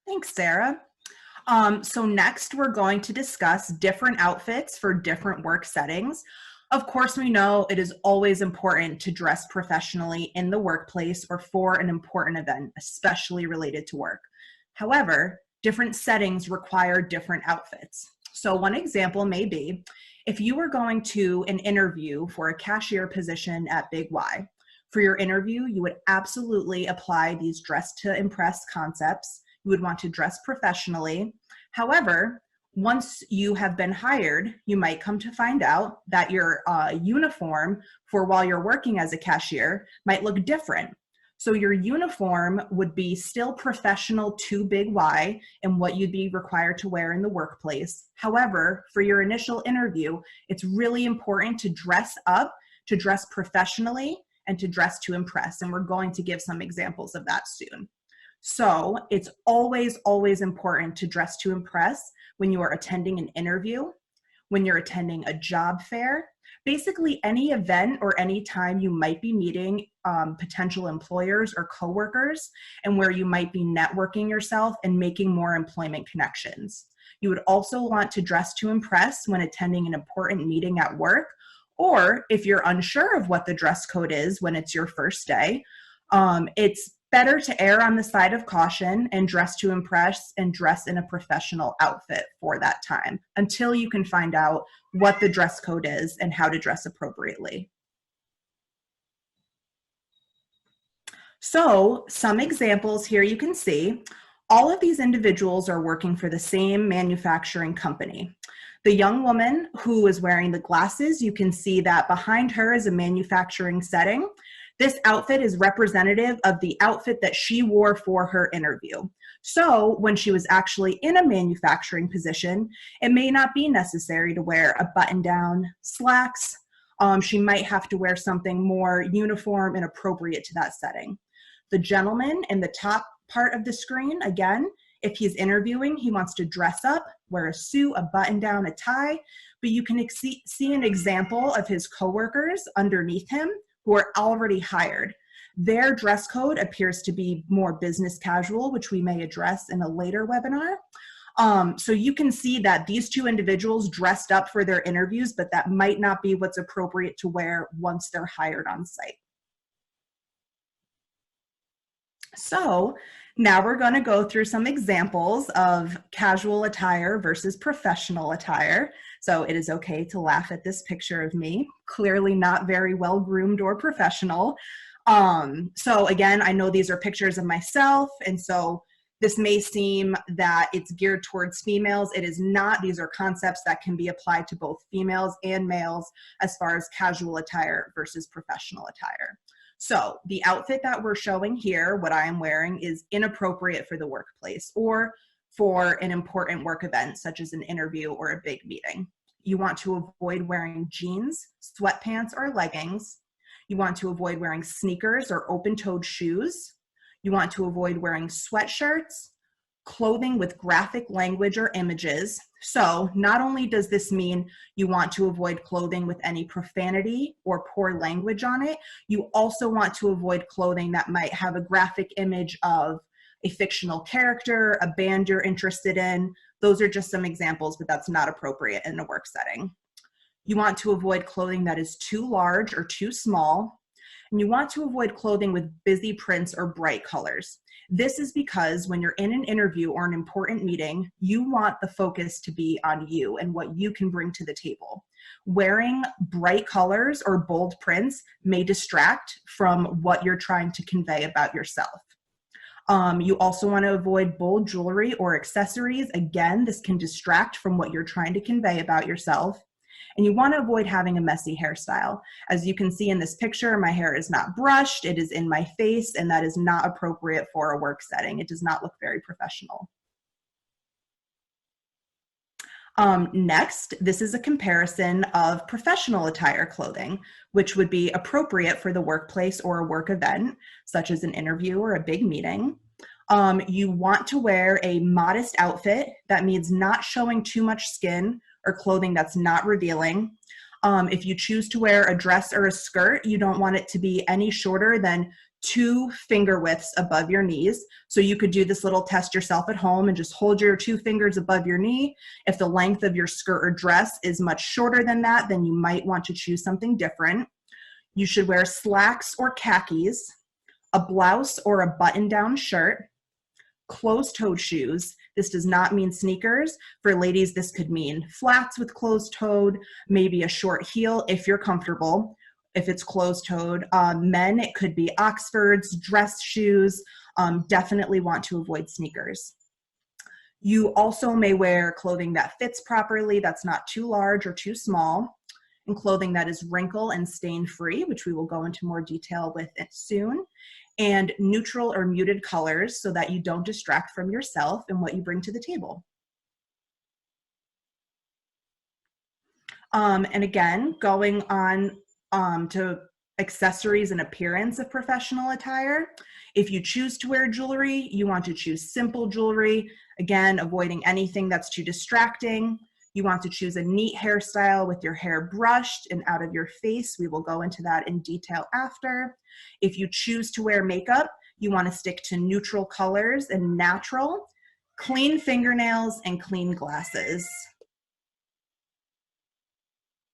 Thanks, Sarah. So next we're going to discuss different outfits for different work settings. Of course, we know it is always important to dress professionally in the workplace or for an important event, especially related to work. However, different settings require different outfits. So one example may be if you were going to an interview for a cashier position at Big Y. For your interview, you would absolutely apply these dress to impress concepts. You would want to dress professionally. However, once you have been hired, you might come to find out that your uniform for while you're working as a cashier might look different. So your uniform would be still professional to Big Y and what you'd be required to wear in the workplace. However, for your initial interview, it's really important to dress up, to dress professionally, and to dress to impress. And we're going to give some examples of that soon. So it's always, always important to dress to impress when you are attending an interview, when you're attending a job fair, basically any event or any time you might be meeting potential employers or coworkers and where you might be networking yourself and making more employment connections. You would also want to dress to impress when attending an important meeting at work, or if you're unsure of what the dress code is when it's your first day, it's better to err on the side of caution and dress to impress and dress in a professional outfit for that time until you can find out what the dress code is and how to dress appropriately. So some examples here you can see, all of these individuals are working for the same manufacturing company. The young woman who is wearing the glasses, you can see that behind her is a manufacturing setting. This outfit is representative of the outfit that she wore for her interview. So when she was actually in a manufacturing position, it may not be necessary to wear a button-down, slacks. She might have to wear something more uniform and appropriate to that setting. The gentleman in the top part of the screen, again, if he's interviewing, he wants to dress up, wear a suit, a button-down, a tie, but you can see an example of his coworkers underneath him who are already hired. Their dress code appears to be more business casual, which we may address in a later webinar. So you can see that these two individuals dressed up for their interviews, but that might not be what's appropriate to wear once they're hired on site. So now we're going to go through some examples of casual attire versus professional attire. So it is okay to laugh at this picture of me, clearly not very well groomed or professional. So again, I know these are pictures of myself, and so this may seem that it's geared towards females. It is not. These are concepts that can be applied to both females and males as far as casual attire versus professional attire. So the outfit that we're showing here, what I am wearing, is inappropriate for the workplace or for an important work event, such as an interview or a big meeting. You want to avoid wearing jeans, sweatpants, or leggings. You want to avoid wearing sneakers or open-toed shoes. You want to avoid wearing sweatshirts, clothing with graphic language or images. So not only does this mean you want to avoid clothing with any profanity or poor language on it, you also want to avoid clothing that might have a graphic image of a fictional character, a band you're interested in. Those are just some examples, but that's not appropriate in a work setting. You want to avoid clothing that is too large or too small. And you want to avoid clothing with busy prints or bright colors. This is because when you're in an interview or an important meeting, you want the focus to be on you and what you can bring to the table. Wearing bright colors or bold prints may distract from what you're trying to convey about yourself. You also want to avoid bold jewelry or accessories. Again, this can distract from what you're trying to convey about yourself. And you want to avoid having a messy hairstyle. As you can see in this picture, my hair is not brushed, it is in my face, and that is not appropriate for a work setting. It does not look very professional. Next, this is a comparison of professional attire clothing, which would be appropriate for the workplace or a work event, such as an interview or a big meeting. You want to wear a modest outfit. That means not showing too much skin or clothing that's not revealing. If you choose to wear a dress or a skirt, you don't want it to be any shorter than 2 finger widths above your knees. So you could do this little test yourself at home and just hold your 2 fingers above your knee. If the length of your skirt or dress is much shorter than that, then you might want to choose something different. You should wear slacks or khakis, a blouse or a button-down shirt, closed-toed shoes. This does not mean sneakers. For ladies, this could mean flats with closed-toed, maybe a short heel if you're comfortable, if it's closed-toed. Men, it could be Oxfords, dress shoes. Definitely want to avoid sneakers. You also may wear clothing that fits properly, that's not too large or too small, and clothing that is wrinkle and stain-free, which we will go into more detail with it soon, and neutral or muted colors so that you don't distract from yourself and what you bring to the table. And again, going on to accessories and appearance of professional attire. If you choose to wear jewelry, you want to choose simple jewelry. Again, avoiding anything that's too distracting. You want to choose a neat hairstyle with your hair brushed and out of your face. We will go into that in detail after. If you choose to wear makeup, you want to stick to neutral colors and natural, clean fingernails, and clean glasses.